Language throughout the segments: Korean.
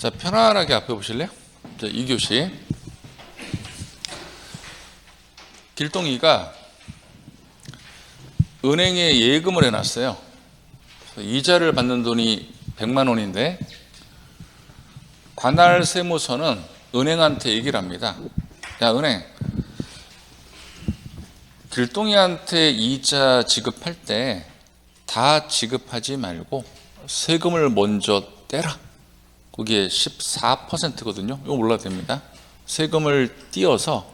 자, 편안하게 앞에 보실래요? 자, 2교시. 길동이가 은행에 예금을 해놨어요. 이자를 받는 돈이 100만 원인데 관할 세무서는 은행한테 얘기를 합니다. 야, 은행, 길동이한테 이자 지급할 때 다 지급하지 말고 세금을 먼저 떼라. 거기에 14%거든요. 이거 몰라도 됩니다. 세금을 띄어서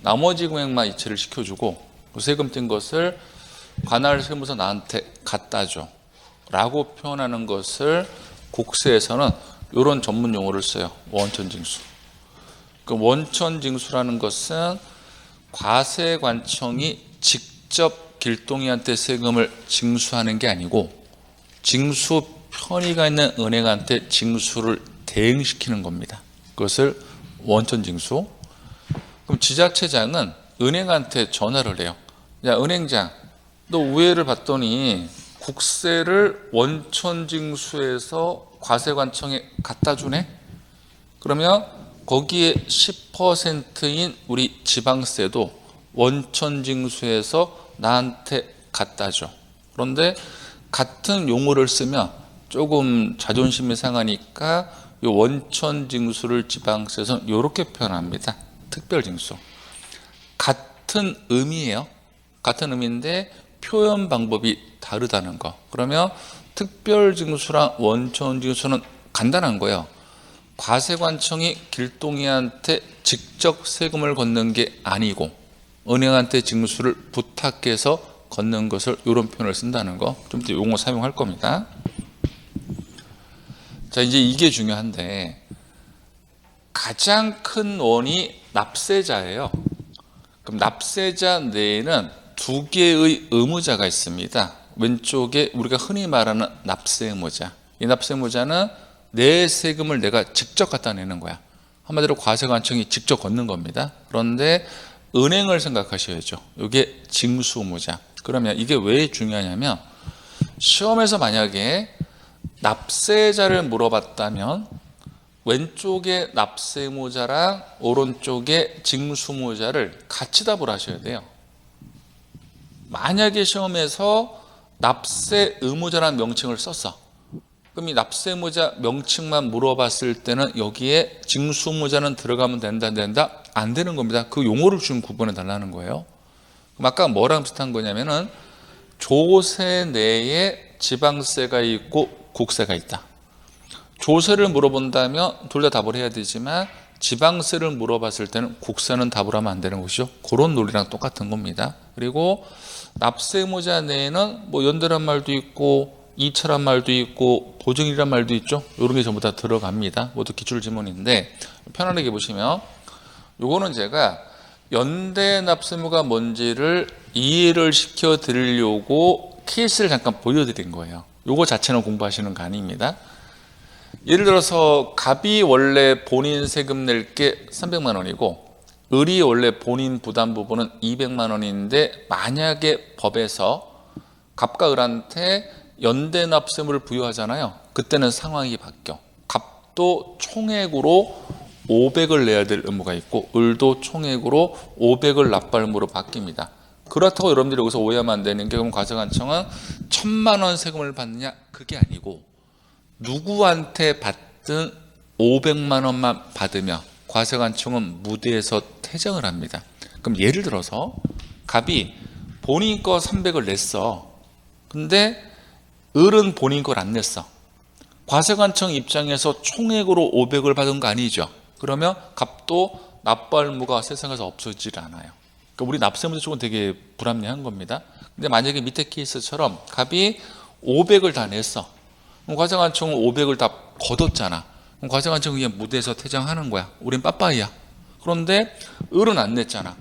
나머지 금액만 이체를 시켜주고 그 세금 뗀 것을 관할 세무서 나한테 갖다 줘 라고 표현하는 것을 국세에서는 이런 전문 용어를 써요. 원천징수. 그 원천징수라는 것은 과세관청이 직접 길동이한테 세금을 징수하는 게 아니고 징수 편의가 있는 은행한테 징수를 대행시키는 겁니다. 그것을 원천징수. 그럼 지자체장은 은행한테 전화를 해요. 야, 은행장, 너 우회를 봤더니 국세를 원천징수해서 과세관청에 갖다 주네? 그러면 거기에 10%인 우리 지방세도 원천징수해서 나한테 갖다 줘. 그런데 같은 용어를 쓰면 조금 자존심이 상하니까 이 원천징수를 지방세에서는 이렇게 표현합니다. 특별징수. 같은 의미예요. 같은 의미인데 표현 방법이 다르다는 거. 그러면 특별징수랑 원천징수는 간단한 거예요. 과세관청이 길동이한테 직접 세금을 걷는 게 아니고 은행한테 징수를 부탁해서 걷는 것을 이런 표현을 쓴다는 거. 좀 더 용어 사용할 겁니다. 자, 이제 이게 중요한데 가장 큰 원이 납세자예요. 그럼 납세자 내에는 두 개의 의무자가 있습니다. 왼쪽에 우리가 흔히 말하는 납세의무자. 이 납세의무자는 내 세금을 내가 직접 갖다 내는 거야. 한마디로 과세관청이 직접 걷는 겁니다. 그런데 은행을 생각하셔야죠. 이게 징수의무자. 그러면 이게 왜 중요하냐면 시험에서 만약에 납세자를 물어봤다면 왼쪽에 납세의무자랑 오른쪽에 징수의무자를 같이 답을 하셔야 돼요. 만약에 시험에서 납세의무자라는 명칭을 썼어. 그럼 이 납세의무자 명칭만 물어봤을 때는 여기에 징수의무자는 들어가면 된다, 안 된다? 안 되는 겁니다. 그 용어를 좀 구분해 달라는 거예요. 그럼 아까 뭐랑 비슷한 거냐면은 조세 내에 지방세가 있고 국세가 있다. 조세를 물어본다면 둘 다 답을 해야 되지만 지방세를 물어봤을 때는 국세는 답을 하면 안 되는 것이죠. 그런 논리랑 똑같은 겁니다. 그리고 납세의무자 내에는 뭐 연대란 말도 있고 이차란 말도 있고 보증이란 말도 있죠. 이런 게 전부 다 들어갑니다. 모두 기출지문인데 편안하게 보시면 요거는 제가 연대 납세의무가 뭔지를 이해를 시켜 드리려고 케이스를 잠깐 보여드린 거예요. 요거 자체는 공부하시는 거 아닙니다. 예를 들어서 갑이 원래 본인 세금 낼 게 300만 원이고 을이 원래 본인 부담 부분은 200만 원인데 만약에 법에서 갑과 을한테 연대 납세의무를 부여하잖아요. 그때는 상황이 바뀌어. 갑도 총액으로 500을 내야 될 의무가 있고 을도 총액으로 500을 납부할 의무로 바뀝니다. 그렇다고 여러분들이 여기서 오해하면 안 되는 게 그럼 과세관청은 1000만 원 세금을 받느냐? 그게 아니고 누구한테 받든 500만 원만 받으며 과세관청은 무대에서 퇴정을 합니다. 그럼 예를 들어서 갑이 본인 거 300을 냈어. 근데 을은 본인 걸 안 냈어. 과세관청 입장에서 총액으로 500을 받은 거 아니죠. 그러면 갑도 납부할 의무가 세상에서 없어지질 않아요. 그러니까 우리 납세의무자 쪽은 되게 불합리한 겁니다. 근데 만약에 밑에 케이스처럼 갑이 500을 다 냈어. 그럼 과세관청은 500을 다 걷었잖아. 그럼 과세관청은 그냥 무대에서 퇴장하는 거야. 우린 빠빠이야. 그런데 을은 안 냈잖아.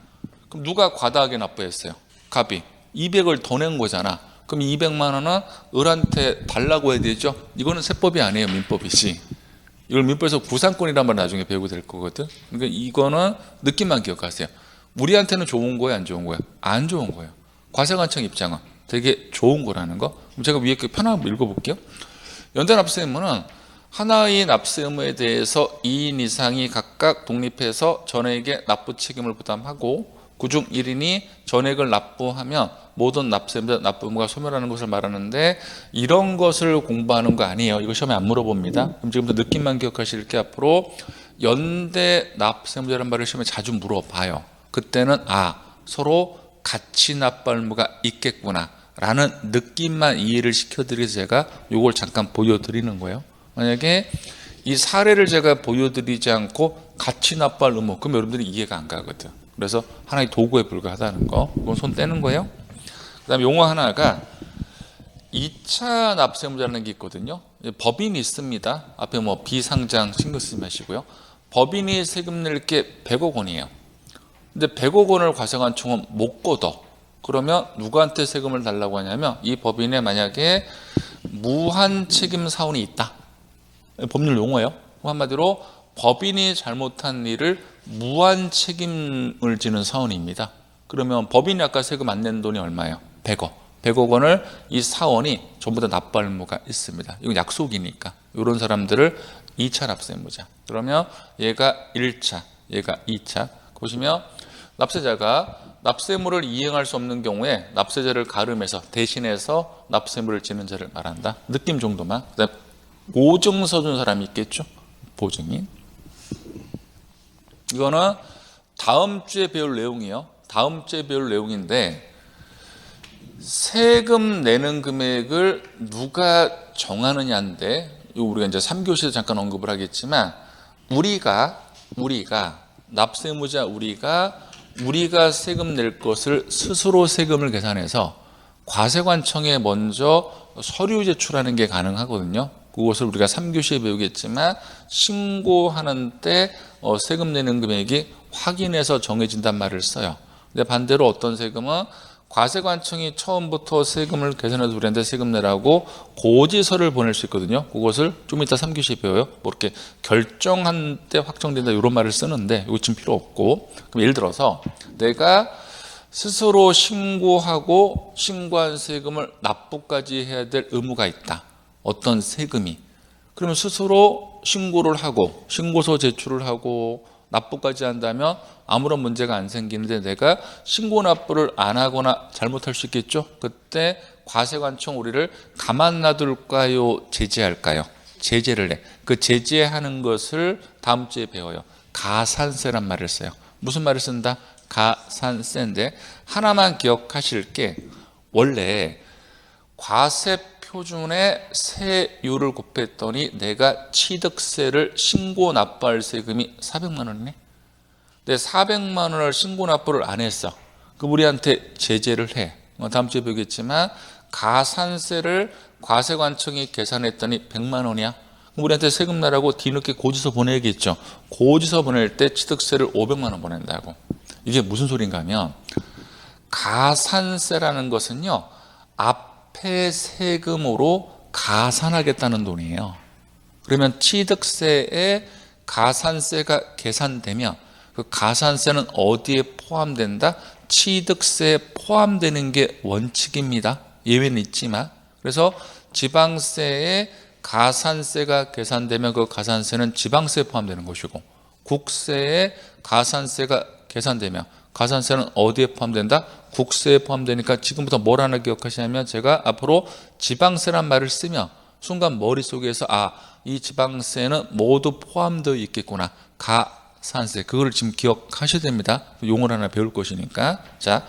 그럼 누가 과다하게 납부했어요? 갑이 200을 더 낸 거잖아. 그럼 200만 원은 을한테 달라고 해야 되죠. 이거는 세법이 아니에요. 민법이지. 이걸 민법에서 구상권이란 말 나중에 배우게 될 거거든. 그러니까 이거는 느낌만 기억하세요. 우리한테는 좋은 거예요, 안 좋은 거예요? 안 좋은 거예요. 과세관청 입장은 되게 좋은 거라는 거. 그럼 제가 위에 그 편하게 읽어볼게요. 연대납세의무는 하나의 납세 의무에 대해서 2인 이상이 각각 독립해서 전액의 납부 책임을 부담하고 그중 1인이 전액을 납부하면 모든 납세 의무자 납부 의무가 소멸하는 것을 말하는데, 이런 것을 공부하는 거 아니에요. 이거 시험에 안 물어봅니다. 그럼 지금부터 느낌만 기억하실 게, 앞으로 연대 납세 의무자라는 말을 시험에 자주 물어봐요. 그때는 서로 같이 납부할 의무가 있겠구나 라는 느낌만 이해를 시켜드리기 위해서 제가 이걸 잠깐 보여드리는 거예요. 만약에 이 사례를 제가 보여드리지 않고 같이 납부할 의무, 그럼 여러분들이 이해가 안 가거든. 그래서 하나의 도구에 불과하다는 거, 이건 손 떼는 거예요. 그 다음에 용어 하나가 2차 납세 의무자라는 게 있거든요. 법인이 있습니다. 앞에 뭐 비상장 신경 쓰지 마시고요. 법인이 세금 낼 게 100억 원이에요. 근데 100억 원을 과세관청은 못 걷어. 그러면 누구한테 세금을 달라고 하냐면, 이 법인에 만약에 무한 책임 사원이 있다. 법률 용어예요. 한마디로 법인이 잘못한 일을 무한 책임을 지는 사원입니다. 그러면 법인이 아까 세금 안 낸 돈이 얼마예요? 100억. 100억 원을 이 사원이 전부 다 납부할 의무가 있습니다. 이건 약속이니까. 이런 사람들을 2차 납세 의무자. 그러면 얘가 1차, 얘가 2차. 보시면 납세자가 납세 의무를 이행할 수 없는 경우에 납세자를 가름해서 대신해서 납세 의무를 지는 자를 말한다. 느낌 정도만. 그다음 보증 서준 사람이 있겠죠? 보증인. 이거는 다음 주에 배울 내용이에요. 다음 주에 배울 내용인데, 세금 내는 금액을 누가 정하느냐인데, 이거 우리가 이제 3교시에서 잠깐 언급을 하겠지만, 우리가 납세 의무자 우리가 세금 낼 것을 스스로 세금을 계산해서 과세관청에 먼저 서류 제출하는 게 가능하거든요. 그것을 우리가 3교시에 배우겠지만, 신고하는 때 세금 내는 금액이 확인해서 정해진단 말을 써요. 근데 반대로 어떤 세금은 과세관청이 처음부터 세금을 계산해서 우리한테 세금 내라고 고지서를 보낼 수 있거든요. 그것을 좀 이따 3교시에 배워요. 뭐 이렇게 결정한 때 확정된다 이런 말을 쓰는데, 이거 지금 필요 없고. 그럼 예를 들어서 내가 스스로 신고하고 신고한 세금을 납부까지 해야 될 의무가 있다. 어떤 세금이. 그러면 스스로 신고를 하고 신고서 제출을 하고 납부까지 한다면 아무런 문제가 안 생기는데, 내가 신고 납부를 안 하거나 잘못할 수 있겠죠. 그때 과세관청 우리를 가만 놔둘까요? 제재할까요? 제재를 해. 그 제재하는 것을 다음 주에 배워요. 가산세란 말을 써요. 무슨 말을 쓴다? 가산세인데, 하나만 기억하실 게, 원래 과세 표준의 세율을 곱했더니 내가 취득세를 신고 납부할 세금이 400만 원이네. 근데 400만 원을 신고 납부를 안 했어. 그럼 우리한테 제재를 해. 다음 주에 배우겠지만, 가산세를 과세관청이 계산했더니 100만 원이야. 그럼 우리한테 세금 내라고 뒤늦게 고지서 보내겠죠. 고지서 보낼 때 취득세를 500만 원 보낸다고. 이게 무슨 소린가 하면, 가산세라는 것은요, 앞에 세금으로 가산하겠다는 돈이에요. 그러면 취득세에 가산세가 계산되면 그 가산세는 어디에 포함된다? 취득세에 포함되는 게 원칙입니다. 예외는 있지만. 그래서 지방세에 가산세가 계산되면 그 가산세는 지방세에 포함되는 것이고, 국세에 가산세가 계산되면 가산세는 어디에 포함된다? 국세에 포함되니까 지금부터 뭘 하나 기억하시냐면, 제가 앞으로 지방세란 말을 쓰면 순간 머릿속에서 이 지방세는 모두 포함되어 있겠구나. 가산세. 그걸 지금 기억하셔야 됩니다. 용어를 하나 배울 것이니까. 자,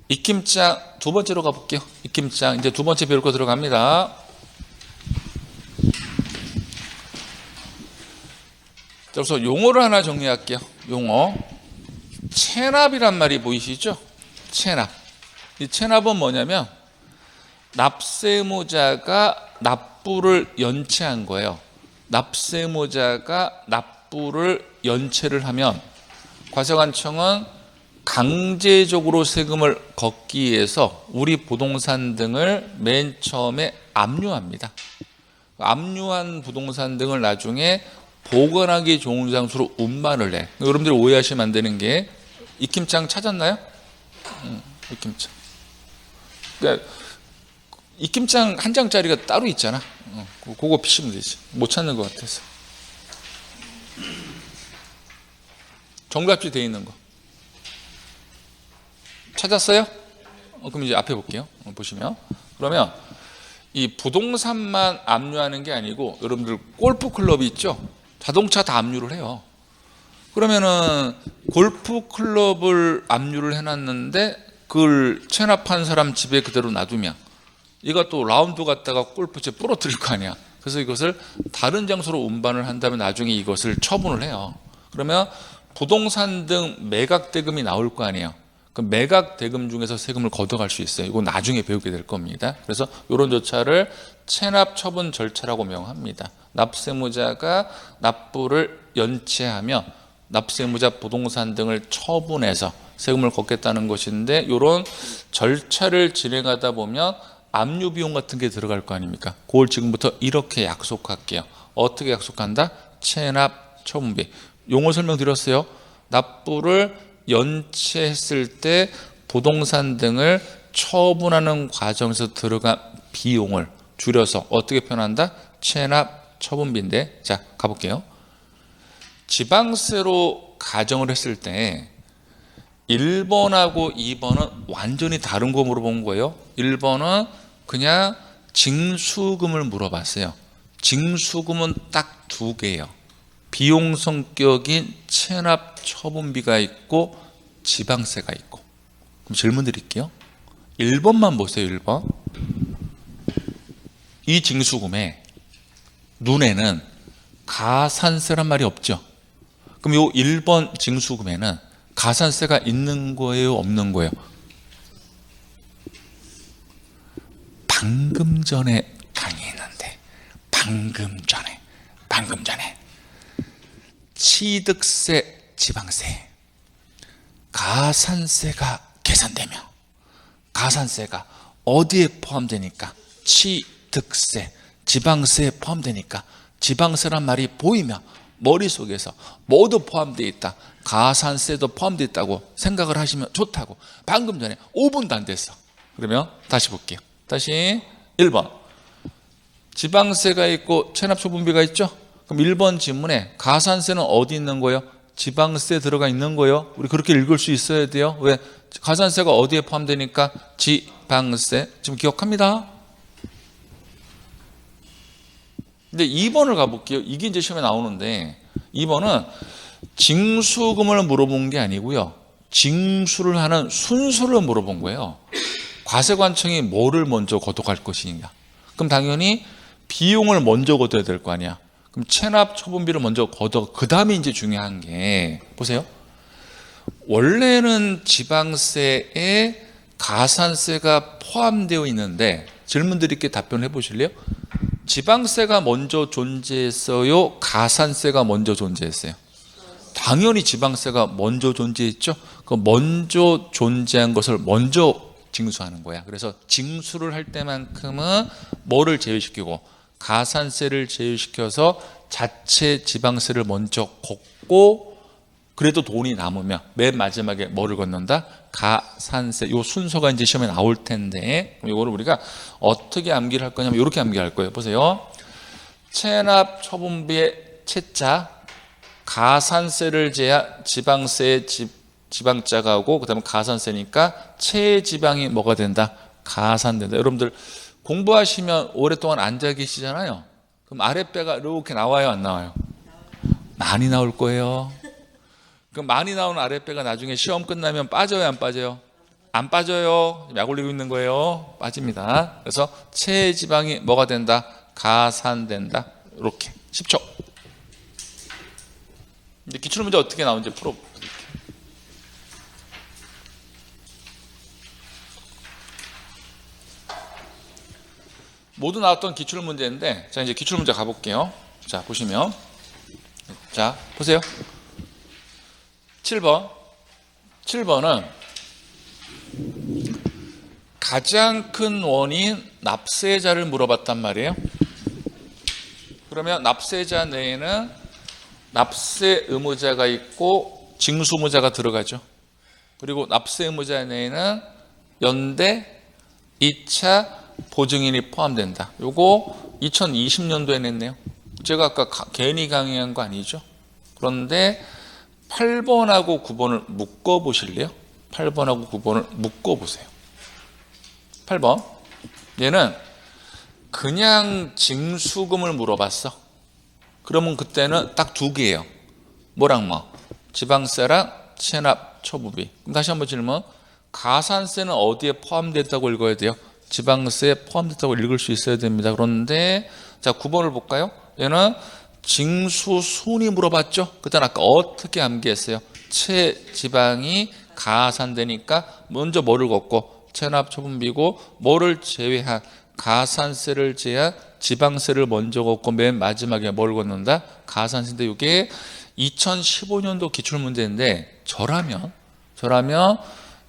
입김장 두 번째로 가볼게요. 입김장 이제 두 번째 배울 거 들어갑니다. 그래서 용어를 하나 정리할게요. 용어. 체납이란 말이 보이시죠? 체납. 이 체납은 뭐냐면, 납세 의무자가 납부를 연체한 거예요. 납세 의무자가 납부를 연체를 하면 과세관청은 강제적으로 세금을 걷기 위해서 우리 부동산 등을 맨 처음에 압류합니다. 압류한 부동산 등을 나중에 보관하기 좋은 장소로 운반을 해. 여러분들이 오해하시면 안 되는 게, 입김장 찾았나요? 입김장. 그러니까 입김장 한 장짜리가 따로 있잖아. 그거 피시면 되지. 못 찾는 것 같아서. 정답지 돼 있는 거 찾았어요? 그럼 이제 앞에 볼게요. 보시면 그러면 이 부동산만 압류하는 게 아니고 여러분들 골프 클럽이 있죠. 자동차 다 압류를 해요. 그러면은 골프 클럽을 압류를 해놨는데 그걸 체납한 사람 집에 그대로 놔두면 얘가 또 라운드 갔다가 골프채 부러뜨릴 거 아니야. 그래서 이것을 다른 장소로 운반을 한다면 나중에 이것을 처분을 해요. 그러면 부동산 등 매각 대금이 나올 거 아니에요. 그 매각 대금 중에서 세금을 걷어갈 수 있어요. 이거 나중에 배우게 될 겁니다. 그래서 이런 절차를 체납 처분 절차라고 명합니다. 납세무자가 납부를 연체하며 납세무자 부동산 등을 처분해서 세금을 걷겠다는 것인데 이런 절차를 진행하다 보면 압류 비용 같은 게 들어갈 거 아닙니까? 그걸 지금부터 이렇게 약속할게요. 어떻게 약속한다? 체납 처분비. 용어 설명드렸어요. 납부를 연체했을 때 부동산 등을 처분하는 과정에서 들어간 비용을 줄여서 어떻게 표현한다? 체납 처분비인데, 자 가볼게요. 지방세로 가정을 했을 때 1번하고 2번은 완전히 다른 거 물어본 거예요. 1번은 그냥 징수금을 물어봤어요. 징수금은 딱 두 개예요. 비용 성격인 체납 처분비가 있고 지방세가 있고. 그럼 질문 드릴게요. 1번만 보세요. 1번. 이 징수금에 눈에는 가산세란 말이 없죠. 그럼 요 1번 징수금에는 가산세가 있는 거예요, 없는 거예요? 방금 전에 강의했는데 방금 전에 취득세, 지방세, 가산세가 계산되며 가산세가 어디에 포함되니까 취득세, 지방세에 포함되니까 지방세란 말이 보이며 머릿속에서 모두 포함되어 있다. 가산세도 포함되어 있다고 생각을 하시면 좋다고. 방금 전에 5분도 안 됐어. 그러면 다시 볼게요. 다시 1번 지방세가 있고 체납처분비가 있죠. 그럼 1번 질문에 가산세는 어디 있는 거예요? 지방세 들어가 있는 거예요. 우리 그렇게 읽을 수 있어야 돼요. 왜? 가산세가 어디에 포함되니까 지방세. 지금 기억합니다. 근데 2번을 가볼게요. 이게 이제 시험에 나오는데 2번은 징수금을 물어본 게 아니고요. 징수를 하는 순서를 물어본 거예요. 과세관청이 뭐를 먼저 걷어갈 것이냐. 그럼 당연히 비용을 먼저 걷어야 될 거 아니야. 그럼 체납 처분비를 먼저 걷어. 그 다음에 이제 중요한 게 보세요. 원래는 지방세에 가산세가 포함되어 있는데 질문 드릴게 답변해 보실래요? 지방세가 먼저 존재했어요? 가산세가 먼저 존재했어요? 당연히 지방세가 먼저 존재했죠. 그 먼저 존재한 것을 먼저 징수하는 거야. 그래서 징수를 할 때만큼은 뭐를 제외시키고 가산세를 제외시켜서 자체 지방세를 먼저 걷고 그래도 돈이 남으면 맨 마지막에 뭐를 걷는다? 가산세. 이 순서가 이제 시험에 나올 텐데 이거를 우리가 어떻게 암기를 할 거냐면 이렇게 암기할 거예요. 보세요. 체납 처분비의 채자, 가산세를 제한 지방세의 지방자가 오고 그다음에 가산세니까 체지방이 뭐가 된다? 가산된다. 여러분들 공부하시면 오랫동안 앉아 계시잖아요. 그럼 아랫배가 이렇게 나와요, 안 나와요? 많이 나올 거예요. 그럼 많이 나오는 아랫배가 나중에 시험 끝나면 빠져요, 안 빠져요? 안 빠져요. 약 올리고 있는 거예요. 빠집니다. 그래서 체지방이 뭐가 된다? 가산된다. 이렇게 10초. 이제 기출문제 어떻게 나오는지 풀어볼게요. 모두 나왔던 기출문제인데 자 이제 기출문제 가볼게요. 자 보시면 자 보세요. 7번은 가장 큰 원인 납세자를 물어봤단 말이에요. 그러면 납세자 내에는 납세 의무자가 있고 징수무자가 들어가죠. 그리고 납세 의무자 내에는 연대, 2차 보증인이 포함된다. 요거 2020년도에 냈네요. 제가 아까 괜히 강의한 거 아니죠? 그런데 8번하고 9번을 묶어 보실래요? 8번하고 9번을 묶어 보세요. 8번. 얘는 그냥 징수금을 물어봤어. 그러면 그때는 딱 두 개예요. 뭐랑 뭐? 지방세랑 체납 처분비. 그럼 다시 한번 질문. 가산세는 어디에 포함됐다고 읽어야 돼요? 지방세에 포함됐다고 읽을 수 있어야 됩니다. 그런데 자 9번을 볼까요? 얘는 징수순위 물어봤죠? 그때는 아까 어떻게 암기했어요? 체지방이 가산되니까 먼저 뭐를 걷고 체납처분비고 뭐를 제외한 가산세를 제외한 지방세를 먼저 걷고 맨 마지막에 뭘 걷는다? 가산세인데 이게 2015년도 기출문제인데 저라면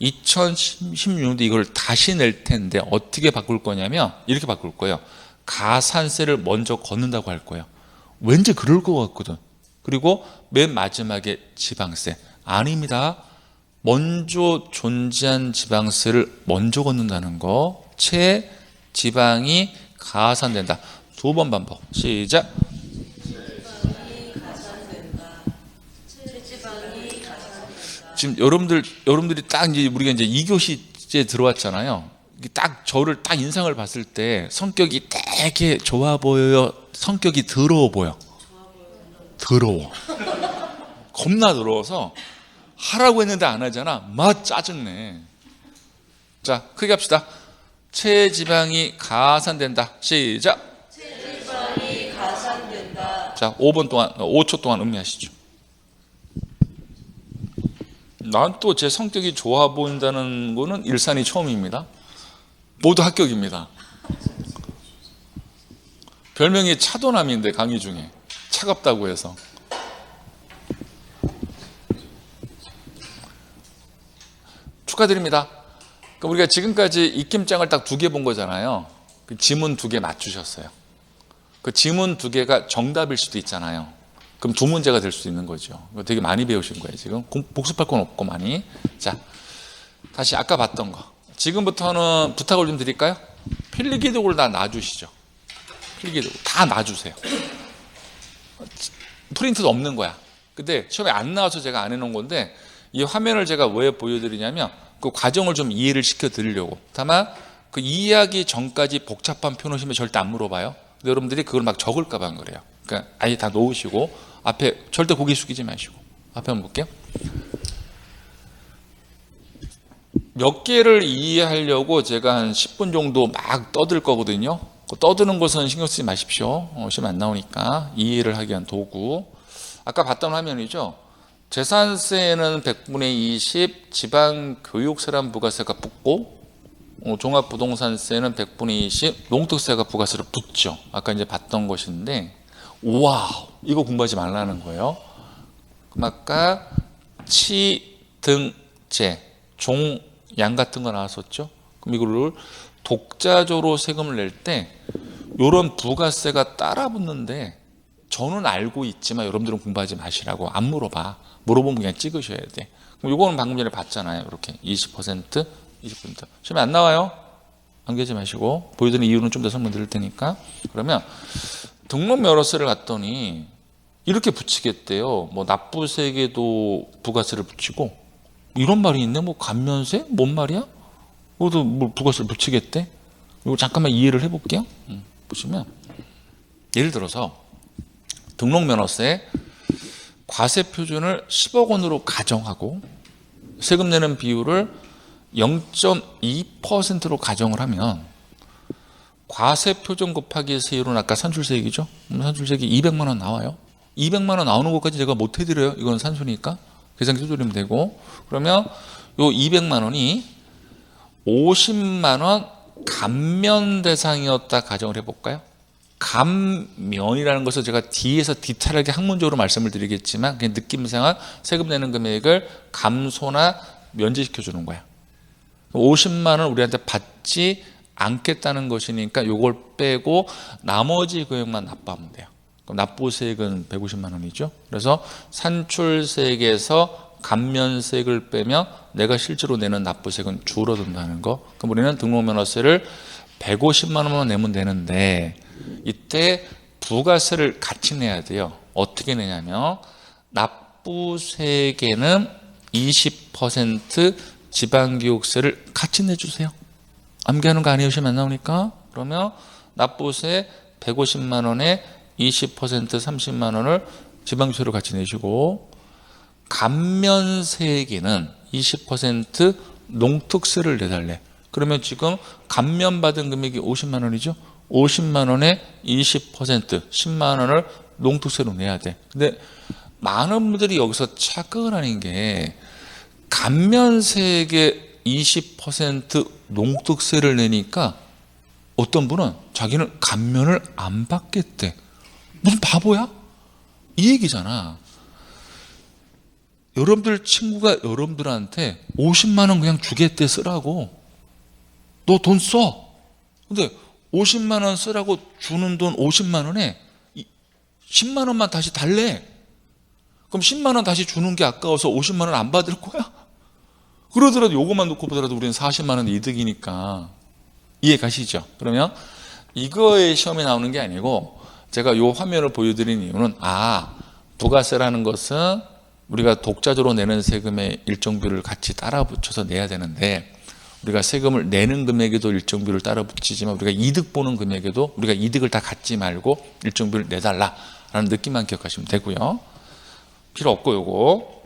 2016년도 이걸 다시 낼 텐데 어떻게 바꿀 거냐면 이렇게 바꿀 거예요. 가산세를 먼저 걷는다고 할 거예요. 왠지 그럴 것 같거든. 그리고 맨 마지막에 지방세. 아닙니다. 먼저 존재한 지방세를 먼저 걷는다는 거. 지방이 가산된다. 두 번 반복. 시작. 지금 여러분들이 딱 이제 우리가 이제 2교시에 들어왔잖아요. 딱 저를 딱 인상을 봤을 때 성격이 되게 좋아 보여요? 성격이 더러워 보여? 더러워. 겁나 더러워서 하라고 했는데 안 하잖아. 막 짜증내. 자, 크게 합시다. 체지방이 가산된다. 시작. 체지방이 가산된다. 자, 5초 동안 음미하시죠. 난 또 제 성격이 좋아 보인다는 거는 일산이 처음입니다. 모두 합격입니다. 별명이 차도남인데 강의 중에 차갑다고 해서. 축하드립니다. 그럼 우리가 지금까지 익힘장을 딱 2개 본 거잖아요. 그 지문 2개 맞추셨어요. 그 지문 2개가 정답일 수도 있잖아요. 그럼 2문제가 될 수 있는 거죠. 이거 되게 많이 배우신 거예요. 지금 복습할 건 없고 많이. 자, 다시 아까 봤던 거. 지금부터는 부탁을 좀 드릴까요? 필기도구를 다 놔주시죠. 필기도구 다 놔주세요. 프린트도 없는 거야. 근데 시험에 안 나와서 제가 안 해놓은 건데 이 화면을 제가 왜 보여드리냐면 그 과정을 좀 이해를 시켜드리려고. 다만 그 이해하기 전까지 복잡한 표놓으시면 절대 안 물어봐요. 근데 여러분들이 그걸 막 적을까 봐 그래요. 그러니까 아예 다 놓으시고 앞에 절대 고개 숙이지 마시고 앞에 한번 볼게요. 몇 개를 이해하려고 제가 한 10분 정도 막 떠들 거거든요. 떠드는 것은 신경 쓰지 마십시오. 시험 안 나오니까. 이해를 하기 위한 도구. 아까 봤던 화면이죠. 재산세는 100분의 20, 지방교육세란 부가세가 붙고 종합부동산세는 100분의 20, 농특세가 부가세로 붙죠. 아까 이제 봤던 것인데 와우, 이거 공부하지 말라는 거예요. 그럼 아까 치, 등, 재, 종, 양 같은 거 나왔었죠. 그럼 이거를 독자적으로 세금을 낼 때 이런 부가세가 따라 붙는데 저는 알고 있지만 여러분들은 공부하지 마시라고. 안 물어봐. 물어보면 그냥 찍으셔야 돼. 그럼 이거는 방금 전에 봤잖아요. 이렇게 20%, 20%. 시험에 안 나와요. 안겨지 마시고 보여드리는 이유는 좀 더 설명드릴 테니까. 그러면 등록면허세를 갔더니 이렇게 붙이겠대요. 뭐 납부세계도 부가세를 붙이고 이런 말이 있네. 뭐 감면세? 뭔 말이야? 그것도 뭐 부가세를 붙이겠대? 이거 잠깐만 이해를 해볼게요. 보시면 예를 들어서 등록면허세 과세표준을 10억 원으로 가정하고 세금 내는 비율을 0.2%로 가정을 하면 과세표준 곱하기 세율은 아까 산출세액이죠. 산출세액이 200만 원 나와요. 200만 원 나오는 것까지 제가 못 해드려요. 이건 산수니까 계산기 두드리면 되고. 그러면 요 200만 원이 50만 원 감면 대상이었다 가정을 해볼까요? 감면이라는 것을 제가 뒤에서 디테일하게 학문적으로 말씀을 드리겠지만 그냥 느낌상은 세금 내는 금액을 감소나 면제시켜 주는 거야. 50만 원 우리한테 받지 않겠다는 것이니까 이걸 빼고 나머지 금액만 납부하면 돼요. 그럼 납부세액은 150만 원이죠. 그래서 산출세액에서 감면세액을 빼면 내가 실제로 내는 납부세액은 줄어든다는 거. 그럼 우리는 등록면허세를 150만 원만 내면 되는데 이때 부가세를 같이 내야 돼요. 어떻게 내냐면 납부세계는 20% 지방교육세를 같이 내주세요. 암기하는 거 아니으시면 안 나오니까. 그러면 납부세 150만 원에 20% 30만 원을 지방세로 같이 내시고, 감면세계는 20% 농특세를 내달래. 그러면 지금 감면받은 금액이 50만 원이죠. 50만 원에 20% 10만 원을 농특세로 내야 돼. 근데 많은 분들이 여기서 착각을 하는 게, 감면세계 20% 농특세를 내니까 어떤 분은 자기는 감면을 안 받겠대. 무슨 바보야? 이 얘기잖아. 여러분들 친구가 여러분들한테 50만 원 그냥 주겠대, 쓰라고. 너 돈 써. 근데 50만 원 쓰라고 주는 돈 50만 원에 10만 원만 다시 달래. 그럼 10만 원 다시 주는 게 아까워서 50만 원 안 받을 거야? 그러더라도 요거만 놓고 보더라도 우리는 40만 원 이득이니까. 이해 가시죠? 그러면 이거의 시험에 나오는 게 아니고, 제가 요 화면을 보여드린 이유는, 부가세라는 것은 우리가 독자적으로 내는 세금의 일정 비율을 같이 따라 붙여서 내야 되는데, 우리가 세금을 내는 금액에도 일정 비율을 따라 붙이지만 우리가 이득 보는 금액에도 우리가 이득을 다 갖지 말고 일정 비율을 내달라라는 느낌만 기억하시면 되고요. 필요 없고, 요거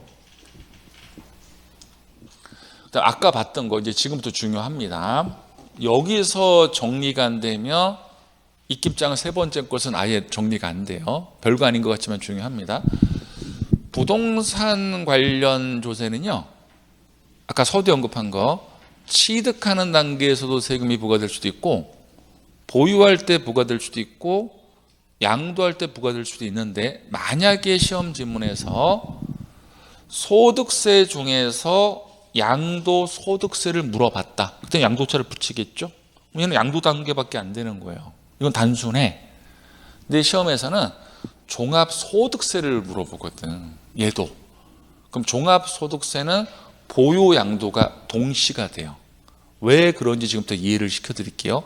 아까 봤던 거 이제 지금부터 중요합니다. 여기서 정리가 안 되면 입김장 세 번째 것은 아예 정리가 안 돼요. 별거 아닌 것 같지만 중요합니다. 부동산 관련 조세는요, 아까 서두에 언급한 거, 취득하는 단계에서도 세금이 부과될 수도 있고, 보유할 때 부과될 수도 있고, 양도할 때 부과될 수도 있는데, 만약에 시험 지문에서 소득세 중에서 양도소득세를 물어봤다. 그때 양도차를 붙이겠죠. 얘는 양도 단계밖에 안 되는 거예요. 이건 단순해. 근데 시험에서는 종합소득세를 물어보거든, 얘도. 그럼 종합소득세는 보유 양도가 동시가 돼요. 왜 그런지 지금부터 이해를 시켜드릴게요.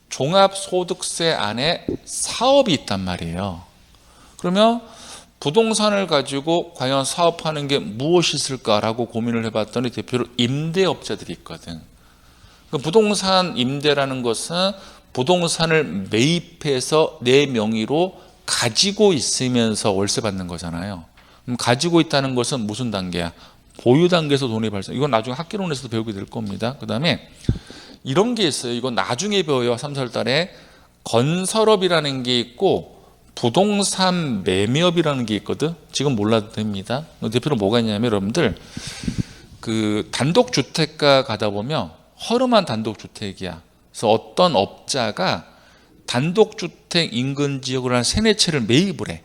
종합소득세 안에 사업이 있단 말이에요. 그러면 부동산을 가지고 과연 사업하는 게 무엇이 있을까라고 고민을 해봤더니 대표로 임대업자들이 있거든. 부동산 임대라는 것은 부동산을 매입해서 내 명의로 가지고 있으면서 월세 받는 거잖아요. 그럼 가지고 있다는 것은 무슨 단계야? 보유 단계에서 돈이 발생. 이건 나중에 학개론에서도 배우게 될 겁니다. 그 다음에 이런 게 있어요. 이건 나중에 배워요. 3, 4월 달에. 건설업이라는 게 있고 부동산 매매업이라는 게 있거든. 지금 몰라도 됩니다. 대표로 뭐가 있냐면, 여러분들 그 단독주택가 가다 보면 허름한 단독주택이야. 그래서 어떤 업자가 단독주택 인근 지역으로 한 3, 4채를 매입을 해.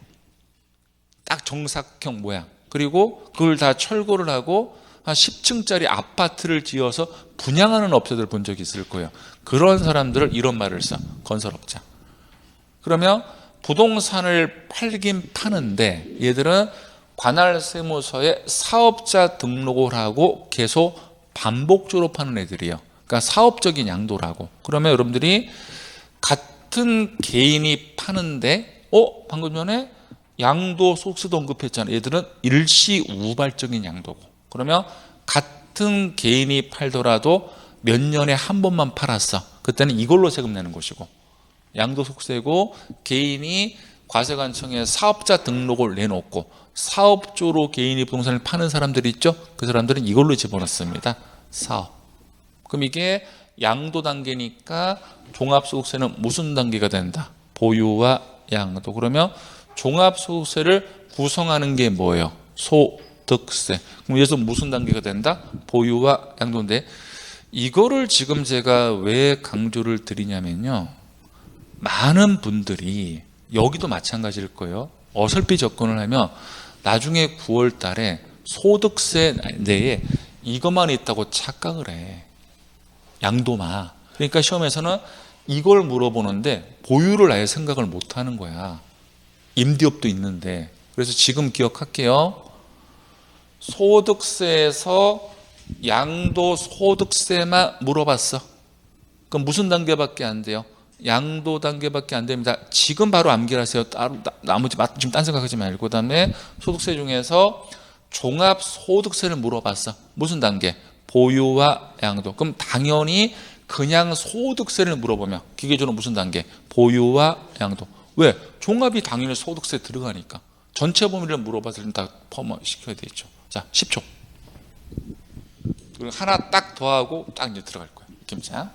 딱 정사각 모양. 그리고 그걸 다 철거를 하고 한 10층짜리 아파트를 지어서 분양하는 업자들 본 적이 있을 거예요. 그런 사람들을 이런 말을 써. 건설업자. 그러면 부동산을 팔긴 파는데 얘들은 관할세무서에 사업자 등록을 하고 계속 반복적으로 파는 애들이에요. 그러니까 사업적인 양도라고. 그러면 여러분들이 같은 개인이 파는데 방금 전에 양도소득세도 언급했잖아요. 얘들은 일시우발적인 양도고. 그러면 같은 개인이 팔더라도 몇 년에 한 번만 팔았어. 그때는 이걸로 세금 내는 것이고, 양도소득세고, 개인이 과세관청에 사업자 등록을 내놓고 사업주로 개인이 부동산을 파는 사람들이 있죠. 그 사람들은 이걸로 집어넣습니다. 사업. 그럼 이게 양도 단계니까 종합소득세는 무슨 단계가 된다? 보유와 양도. 그러면 종합소득세를 구성하는 게 뭐예요? 소득세. 그럼 여기서 무슨 단계가 된다? 보유와 양도인데, 이거를 지금 제가 왜 강조를 드리냐면요, 많은 분들이 여기도 마찬가지일 거예요. 어설피 접근을 하면 나중에 9월 달에 소득세 내에 이것만 있다고 착각을 해. 양도만. 그러니까 시험에서는 이걸 물어보는데 보유를 아예 생각을 못 하는 거야. 임대업도 있는데. 그래서 지금 기억할게요. 소득세에서 양도소득세만 물어봤어. 그럼 무슨 단계밖에 안 돼요? 양도 단계밖에 안 됩니다. 지금 바로 암기를 하세요. 따로 나머지 지금 딴 생각하지 말고. 그다음에 소득세 중에서 종합소득세를 물어봤어. 무슨 단계? 보유와 양도. 그럼 당연히 그냥 소득세를 물어보면 기계적으로 무슨 단계? 보유와 양도. 왜? 종합이 당연히 소득세 들어가니까. 전체 범위를 물어봤을 때 다 포함시켜야 되겠죠. 자, 10초. 그리고 하나 딱 더하고 딱 이제 들어갈 거예요. 김자.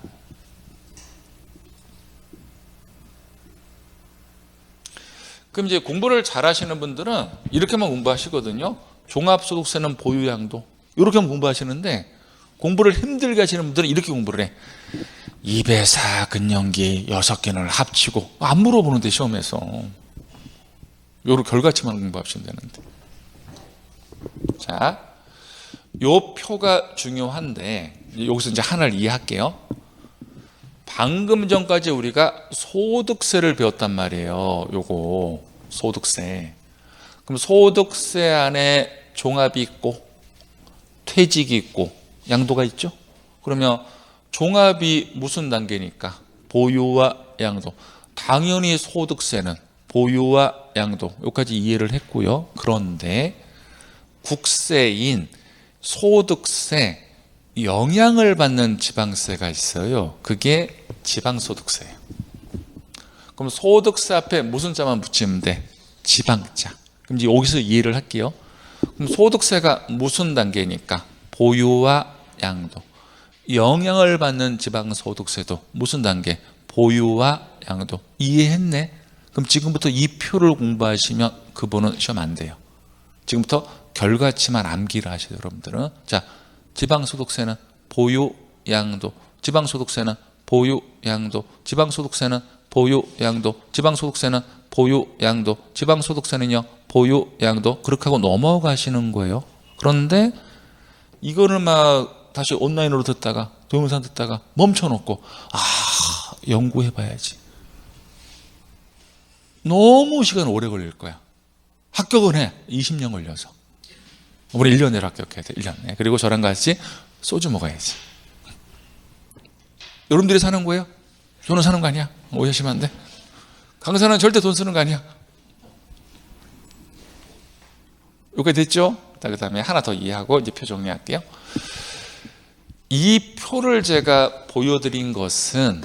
그럼 이제 공부를 잘 하시는 분들은 이렇게만 공부하시거든요. 종합소득세는 보유양도. 이렇게만 공부하시는데 공부를 힘들게 하시는 분들은 이렇게 공부를 해. 2배사 근년기 6개를 합치고 안 물어보는데 시험에서. 요로 결과치만 공부하시면 되는데. 자, 요 표가 중요한데 여기서 이제 하나를 이해할게요. 방금 전까지 우리가 소득세를 배웠단 말이에요. 요거 소득세. 그럼 소득세 안에 종합이 있고 퇴직이 있고 양도가 있죠. 그러면 종합이 무슨 단계니까? 보유와 양도. 당연히 소득세는 보유와 양도. 여기까지 이해를 했고요. 그런데 국세인 소득세 영향을 받는 지방세가 있어요. 그게 지방소득세예요. 그럼 소득세 앞에 무슨 자만 붙이면 돼? 지방자. 그럼 이제 여기서 이해를 할게요. 그럼 소득세가 무슨 단계니까? 보유와 양도. 영향을 받는 지방소득세도 무슨 단계? 보유와 양도. 이해했네? 그럼 지금부터 이 표를 공부하시면 그분은 시험 안 돼요. 지금부터 결과치만 암기를 하세요, 여러분들은. 자, 지방소득세는 보유, 양도. 지방소득세는 보유, 양도. 지방소득세는 보유, 양도. 지방소득세는 보유, 양도. 지방소득세는요, 보유, 양도. 그렇게 하고 넘어가시는 거예요. 그런데 이거를 막 다시 온라인으로 듣다가 동영상 듣다가 멈춰놓고 연구해봐야지. 너무 시간 오래 걸릴 거야. 합격은 해. 20년 걸려서. 우리 1년 내로 합격해야 돼. 1년 내. 그리고 저랑 같이 소주 먹어야지. 여러분들이 사는 거예요? 저는 사는 거 아니야. 오해하시면 안 돼. 강사는 절대 돈 쓰는 거 아니야. 여기까지 됐죠? 그 다음에 하나 더 이해하고 이제 표 정리할게요. 이 표를 제가 보여드린 것은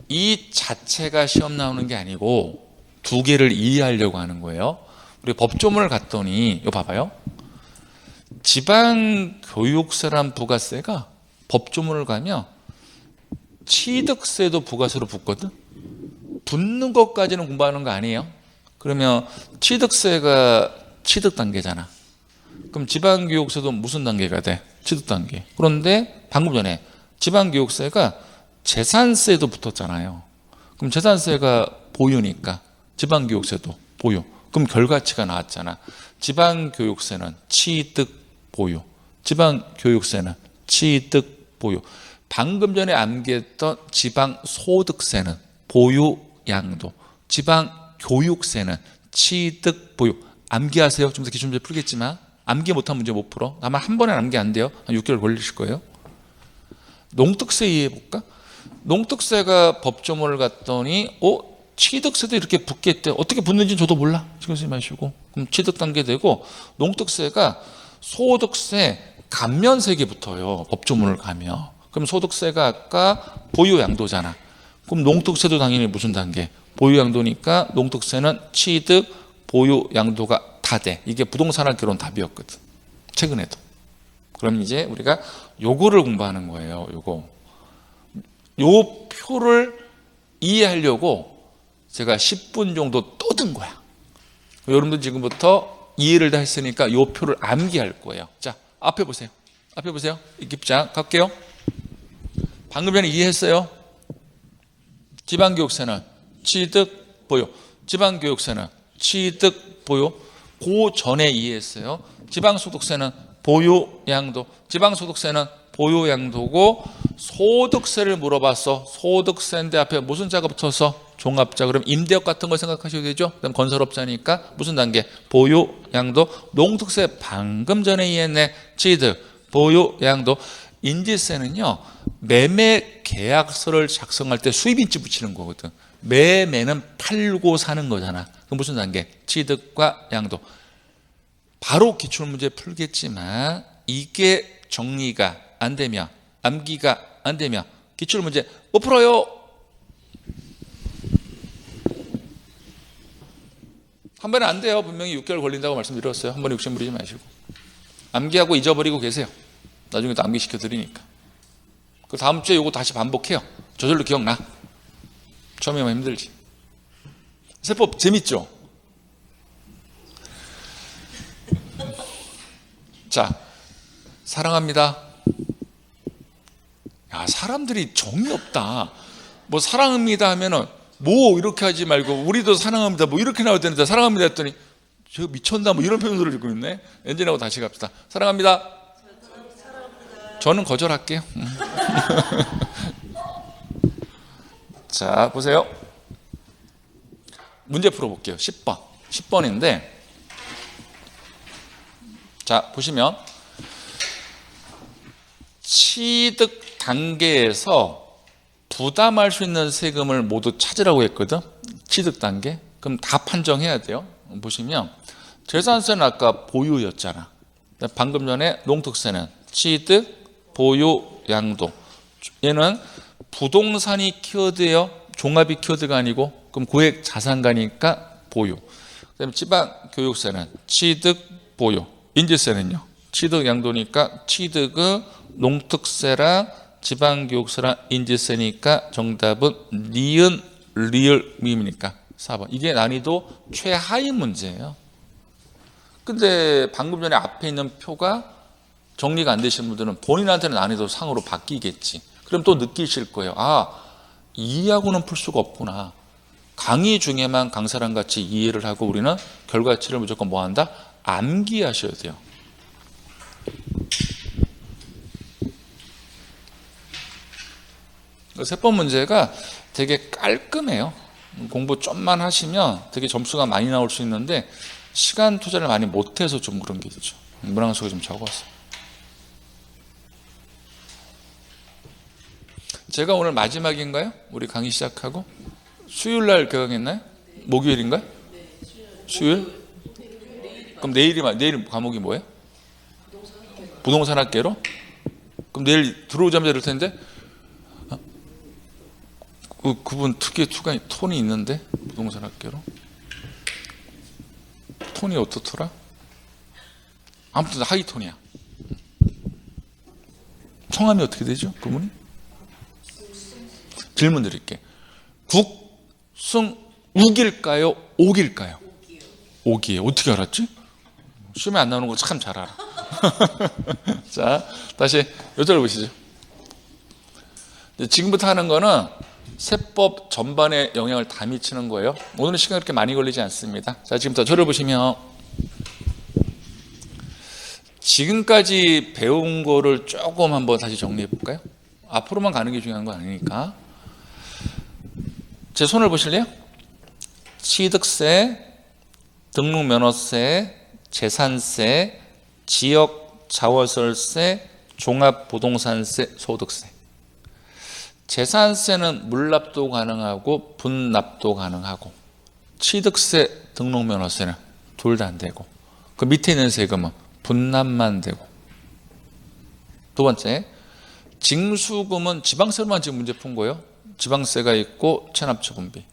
이 자체가 시험 나오는 게 아니고 두 개를 이해하려고 하는 거예요. 우리 법조문을 갔더니 이거 봐봐요. 지방교육세란 부가세가 법조문을 가면 취득세도 부가세로 붙거든. 붙는 것까지는 공부하는 거 아니에요. 그러면 취득세가 취득 단계잖아. 그럼 지방교육세도 무슨 단계가 돼? 취득 단계. 그런데 방금 전에 지방교육세가 재산세도 붙었잖아요. 그럼 재산세가 보유니까 지방교육세도 보유. 그럼 결과치가 나왔잖아. 지방교육세는 취득 보유. 지방교육세는 취득 보유. 방금 전에 암기했던 지방소득세는 보유 양도. 지방교육세는 취득 보유. 암기하세요. 좀 더 기출 문제 풀겠지만 암기 못한 문제 못 풀어. 아마 한 번에 암기 안 돼요. 한 6개월 걸리실 거예요. 농특세 이해해볼까? 농특세가 법조문을 갔더니 취득세도 이렇게 붙겠대. 어떻게 붙는지 저도 몰라. 신경 쓰지 마시고. 그럼 취득 단계 되고 농특세가 소득세 감면세계 붙어요. 법조문을 가면. 그럼 소득세가 아까 보유 양도잖아. 그럼 농특세도 당연히 무슨 단계? 보유 양도니까 농특세는 취득, 보유 양도가 다 돼. 이게 부동산학개론 답이었거든. 최근에도. 그럼 이제 우리가 요거를 공부하는 거예요. 요 표를 이해하려고 제가 10분 정도 떠든 거야. 여러분들 지금부터 이해를 다 했으니까 요 표를 암기할 거예요. 자, 앞에 보세요. 앞에 보세요. 입장 갈게요. 방금 전에 이해했어요. 지방교육세는 취득, 보유. 지방교육세는 취득, 보유. 그 전에 이해했어요. 지방소득세는 보유, 양도. 지방소득세는 보유, 양도고 소득세를 물어봤어. 소득세인데 앞에 무슨 자가 붙어서? 종합자. 그럼 임대업 같은 거 생각하셔야 되죠. 그다음 건설업자니까 무슨 단계? 보유, 양도. 농특세 방금 전에 이해했네. 취득, 보유, 양도. 인지세는요 매매 계약서를 작성할 때 수입인지 붙이는 거거든. 매매는 팔고 사는 거잖아. 그럼 무슨 단계? 취득과 양도. 바로 기출문제 풀겠지만 이게 정리가 안 되면, 암기가 안 되면 기출문제 못 풀어요. 한 번에 안 돼요. 분명히 6개월 걸린다고 말씀드렸어요. 한 번에 욕심 부리지 마시고 암기하고 잊어버리고 계세요. 나중에 또 암기시켜 드리니까. 그 다음 주에 이거 다시 반복해요. 저절로 기억나. 처음에만 힘들지. 세법 재밌죠? 자, 사랑합니다. 야, 사람들이 정이 없다. 뭐 사랑합니다 하면은 뭐 이렇게 하지 말고 우리도 사랑합니다 뭐 이렇게 나와야 되는데 사랑합니다 했더니 저 미쳤나 뭐 이런 표현들을 읽고 있네. 엔진하고 다시 갑시다. 사랑합니다. 저는 거절할게요. 자, 보세요. 문제 풀어볼게요. 10번인데 자, 보시면 취득 단계에서 부담할 수 있는 세금을 모두 찾으라고 했거든. 취득 단계. 그럼 다 판정해야 돼요. 보시면 재산세는 아까 보유였잖아. 방금 전에 농특세는 취득, 보유, 양도. 얘는 부동산이 키워드예요. 종합이 키워드가 아니고 그럼 고액 자산가니까 보유. 그다음에 지방교육세는 취득, 보유. 인지세는요. 취득, 양도니까 취득의 농특세랑 지방교육세랑 인지세니까 정답은 니은, 리을, 미음이니까 4번. 이게 난이도 최하위 문제예요. 근데 방금 전에 앞에 있는 표가 정리가 안 되신 분들은 본인한테는 난이도 상으로 바뀌겠지. 그럼 또 느끼실 거예요. 아, 이해하고는 풀 수가 없구나. 강의 중에만 강사랑 같이 이해를 하고 우리는 결과치를 무조건 뭐 한다? 암기하셔야 돼요. 세법 문제가 되게 깔끔해요. 공부 좀만 하시면 되게 점수가 많이 나올 수 있는데 시간 투자를 많이 못해서 좀 그런 게 있죠. 문항수가 좀 적었어요. 제가 오늘 마지막인가요? 우리 강의 시작하고 수요일 날 개강했나요? 목요일인가요? 수요일? 그럼 내일 과목이 뭐예요? 부동산학개로? 그럼 내일 들어오자마자 이럴 텐데 그분 특유의 톤이 있는데 부동산학개로 톤이 어떻더라? 아무튼 하이톤이야. 성함이 어떻게 되죠? 그분이? 질문 드릴게. 국, 승, 욱일까요? 옥일까요? 옥이에요. 어떻게 알았지? 시험에 안 나오는 거 참 잘 알아. 자, 다시 요절을 보시죠. 지금부터 하는 거는 세법 전반에 영향을 다 미치는 거예요. 오늘은 시간이 그렇게 많이 걸리지 않습니다. 자, 지금부터 저를 보시면 지금까지 배운 거를 조금 한번 다시 정리해 볼까요? 앞으로만 가는 게 중요한 건 아니니까. 제 손을 보실래요? 취득세, 등록면허세, 재산세, 지역자원설세, 종합부동산세, 소득세. 재산세는 물납도 가능하고 분납도 가능하고 취득세, 등록면허세는 둘 다 안 되고 그 밑에 있는 세금은 분납만 되고. 두 번째, 징수금은 지방세로만 지금 문제 푼 거예요. 지방세가 있고 체납처분비.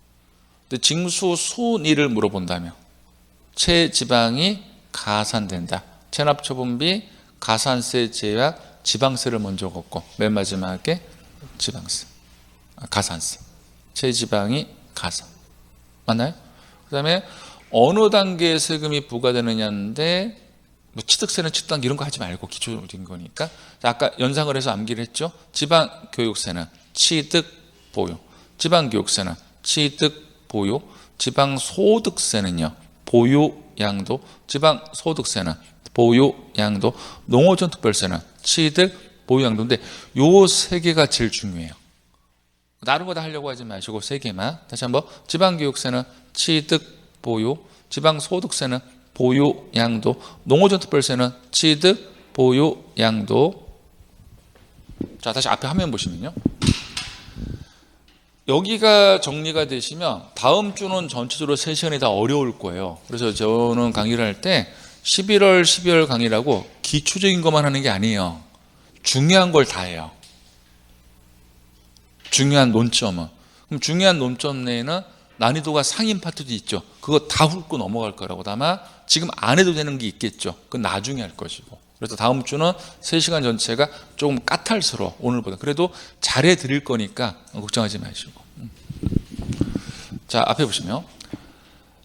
근데 징수 순위를 물어본다면 체지방이 가산된다. 체납처분비, 가산세 제약, 지방세를 먼저 걷고 맨 마지막에 지방세, 가산세. 체지방이 가산. 맞나요? 그 다음에 어느 단계의 세금이 부과되느냐인데 뭐 취득세는 취득단계 이런 거 하지 말고 기초적인 거니까. 자, 아까 연상을 해서 암기를 했죠. 지방교육세는 취득, 보유. 지방교육세는 취득, 보유. 지방소득세는요. 보유, 양도. 지방소득세는 보유, 양도. 농어촌특별세는 취득, 보유, 양도인데 요 세 개가 제일 중요해요. 다른 거 다 하려고 하지 마시고 세 개만. 다시 한번. 지방교육세는 취득, 보유. 지방소득세는 보유, 양도. 농어촌특별세는 취득, 보유, 양도. 자, 다시 앞에 화면 보시면요. 여기가 정리가 되시면 다음 주는 전체적으로 세션이 다 어려울 거예요. 그래서 저는 강의를 할 때 11월, 12월 강의라고 기초적인 것만 하는 게 아니에요. 중요한 걸 다 해요. 중요한 논점은. 그럼 중요한 논점 내에는 난이도가 상인 파트도 있죠. 그거 다 훑고 넘어갈 거라고. 아마 지금 안 해도 되는 게 있겠죠. 그건 나중에 할 것이고. 그래서 다음 주는 3시간 전체가 조금 까탈스러워, 오늘보다. 그래도 잘해 드릴 거니까 걱정하지 마시고. 자, 앞에 보시면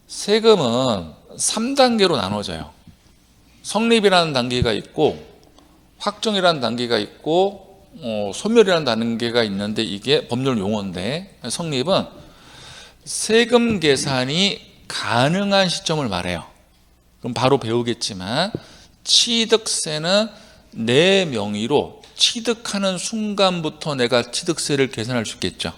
세금은 3단계로 나눠져요. 성립이라는 단계가 있고 확정이라는 단계가 있고 소멸이라는 단계가 있는데, 이게 법률 용어인데, 성립은 세금 계산이 가능한 시점을 말해요. 그럼 바로 배우겠지만, 취득세는 내 명의로 취득하는 순간부터 내가 취득세를 계산할 수 있겠죠.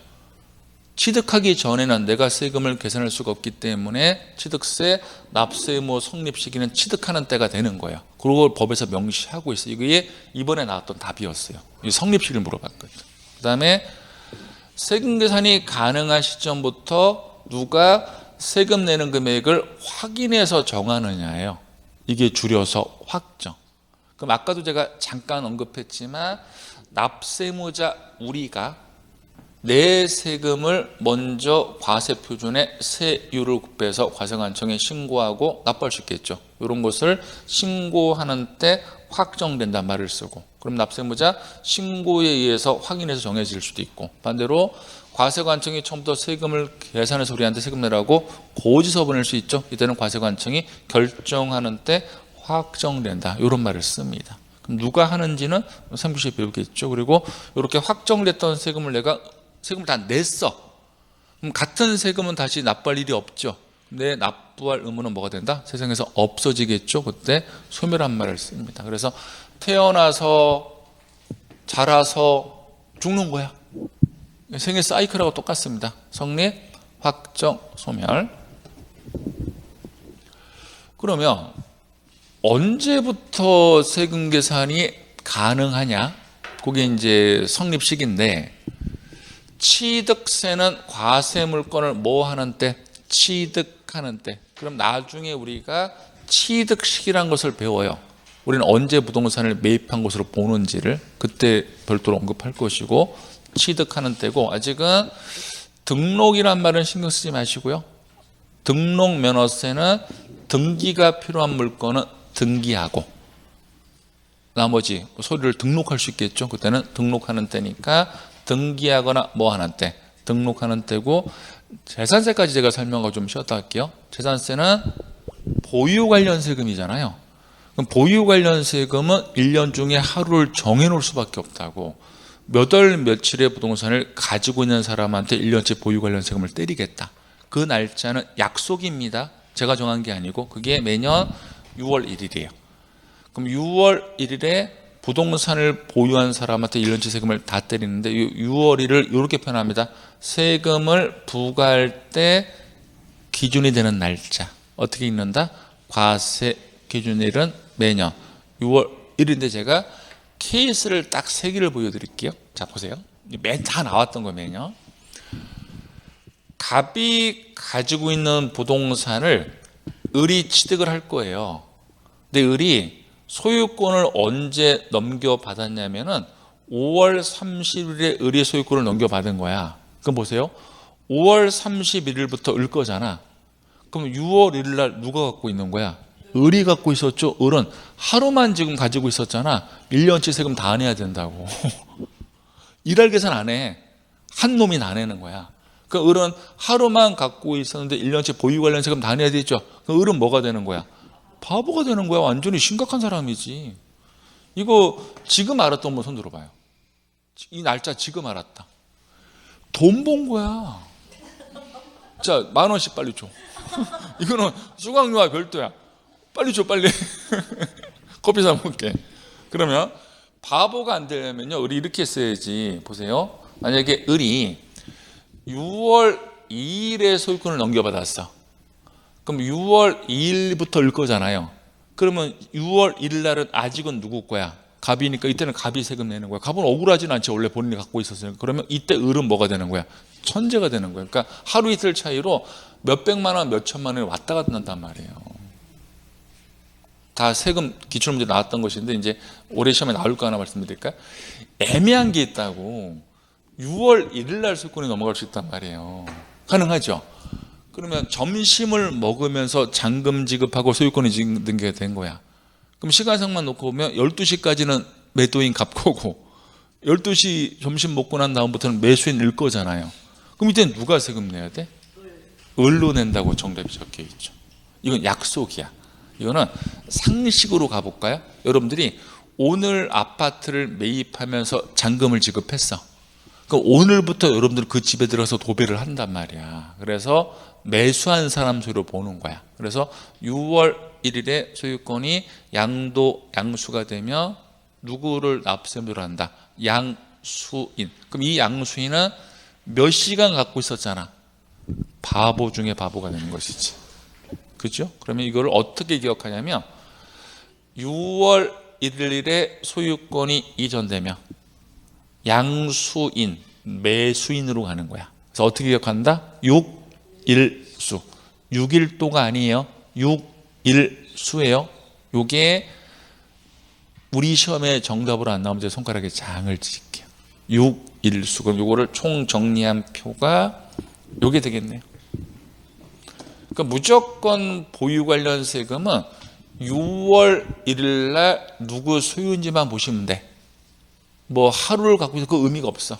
취득하기 전에는 내가 세금을 계산할 수가 없기 때문에 취득세, 납세 의무 성립 시기는 취득하는 때가 되는 거예요. 그걸 법에서 명시하고 있어요. 이게 이번에 나왔던 답이었어요. 성립 시기를 물어봤거든요. 그 다음에 세금 계산이 가능한 시점부터 누가 세금 내는 금액을 확인해서 정하느냐예요. 이게 줄여서 확정. 그럼 아까도 제가 잠깐 언급했지만, 납세무자 우리가 내 세금을 먼저 과세표준에 세율을 곱해서 과세관청에 신고하고 납부할 수 있겠죠. 이런 것을 신고하는 때 확정된다는 말을 쓰고, 그럼 납세무자 신고에 의해서 확인해서 정해질 수도 있고, 반대로 과세관청이 처음부터 세금을 계산해서 우리한테 세금 내라고 고지서 보낼 수 있죠. 이때는 과세관청이 결정하는 때 확정된다, 이런 말을 씁니다. 그럼 누가 하는지는 3교시에 배우겠죠. 그리고 이렇게 확정됐던 세금을 내가 세금을 다 냈어. 그럼 같은 세금은 다시 납부할 일이 없죠. 내 납부할 의무는 뭐가 된다? 세상에서 없어지겠죠. 그때 소멸한 말을 씁니다. 그래서 태어나서 자라서 죽는 거야. 생애 사이클하고 똑같습니다. 성립, 확정, 소멸. 그러면 언제부터 세금 계산이 가능하냐? 그게 이제 성립 시기인데, 취득세는 과세 물건을 뭐 하는 때? 취득하는 때. 그럼 나중에 우리가 취득 시기란 것을 배워요. 우리는 언제 부동산을 매입한 것으로 보는지를 그때 별도로 언급할 것이고, 취득하는 때고, 아직은 등록이란 말은 신경 쓰지 마시고요. 등록 면허세는 등기가 필요한 물건은 등기하고, 나머지 소리를 등록할 수 있겠죠. 그때는 등록하는 때니까 등기하거나 뭐 하는 때, 등록하는 때고, 재산세까지 제가 설명하고 좀 쉬었다 할게요. 재산세는 보유 관련 세금이잖아요. 그럼 보유 관련 세금은 1년 중에 하루를 정해놓을 수밖에 없다고. 몇 월 며칠의 부동산을 가지고 있는 사람한테 1년째 보유 관련 세금을 때리겠다. 그 날짜는 약속입니다. 제가 정한 게 아니고 그게 매년 6월 1일이에요. 그럼 6월 1일에 부동산을 보유한 사람한테 1년치 세금을 다 때리는데, 6월 1일 이렇게 표현합니다. 세금을 부과할 때 기준이 되는 날짜. 어떻게 읽는다? 과세 기준일은 매년 6월 1일인데, 제가 케이스를 딱 3개를 보여드릴게요. 자, 보세요. 다 나왔던 거예요, 매년. 갑이 가지고 있는 부동산을 을이 취득을 할 거예요. 근데 을이 소유권을 언제 넘겨받았냐면은 5월 30일에 을이 소유권을 넘겨받은 거야. 그럼 보세요. 5월 31일부터 을 거잖아. 그럼 6월 1일 날 누가 갖고 있는 거야? 을이 갖고 있었죠. 을은 하루만 지금 가지고 있었잖아. 1년치 세금 다 내야 된다고. 일할 계산 안 해. 한 놈이 다 내는 거야. 그 을은 하루만 갖고 있었는데 1년치 보유 관련 세금 다 내야 되죠. 그 을은 뭐가 되는 거야? 바보가 되는 거야. 완전히 심각한 사람이지. 이거 지금 알았던 분 손 들어봐요. 이 날짜 지금 알았다. 돈 번 거야. 자, 10,000원씩 빨리 줘. 이거는 수강료와 별도야. 빨리 줘, 빨리. 커피 사 먹게. 그러면 바보가 안 되려면요, 을이 이렇게 써야지. 보세요. 만약에 을이 6월 2일에 소유권을 넘겨받았어. 그럼 6월 2일부터 을 거잖아요. 그러면 6월 1일 날은 아직은 누구 거야? 갑이니까 이때는 갑이 세금 내는 거야. 갑은 억울하진 않지. 원래 본인이 갖고 있었으니까. 그러면 이때 을은 뭐가 되는 거야? 천재가 되는 거야. 그러니까 하루 이틀 차이로 몇백만 원, 몇천만 원이 왔다 갔다 한단 말이에요. 다 세금 기출문제 나왔던 것인데 이제 올해 시험에 나올까 하나 말씀드릴까요? 애매한 게 있다고 6월 1일 날 소유권이 넘어갈 수 있단 말이에요. 가능하죠? 그러면 점심을 먹으면서 잔금 지급하고 소유권이 지급된 게 된 거야. 그럼 시간상만 놓고 보면 12시까지는 매도인 갑 거고 12시 점심 먹고 난 다음부터는 매수인 을 거잖아요. 그럼 이때는 누가 세금 내야 돼? 을로 낸다고 정답이 적혀 있죠. 이건 약속이야. 이거는 상식으로 가볼까요? 여러분들이 오늘 아파트를 매입하면서 잔금을 지급했어. 그럼 오늘부터 여러분들 그 집에 들어서 도배를 한단 말이야. 그래서 매수한 사람 수로 보는 거야. 그래서 6월 1일에 소유권이 양수가 되면 누구를 납세무를 한다? 양수인. 그럼 이 양수인은 몇 시간 갖고 있었잖아. 바보 중에 바보가 되는 것이지. 그죠? 그러면 이걸 어떻게 기억하냐면 6월 1일에 소유권이 이전되면 양수인, 매수인으로 가는 거야. 그래서 어떻게 기억한다? 6일수. 6일도가 아니에요. 6일수예요. 요게 우리 시험에 정답으로 안 나오면 제 손가락에 장을 찍을게요. 6일수. 그럼 요거를 총 정리한 표가 요게 되겠네요. 그러니까 무조건 보유 관련 세금은 6월 1일 날 누구 소유인지만 보시면 돼. 뭐 하루를 갖고 있어 그 의미가 없어.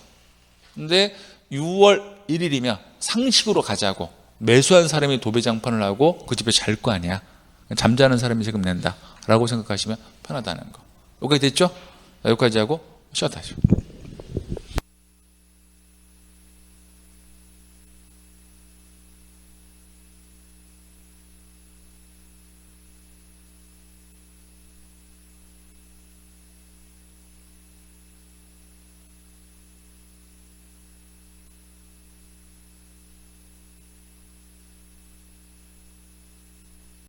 근데 6월 1일이면 상식으로 가자고. 매수한 사람이 도배장판을 하고 그 집에 잘 거 아니야. 잠자는 사람이 세금 낸다 라고 생각하시면 편하다는 거. 여기까지 됐죠? 여기까지 하고 쉬었다 하시고.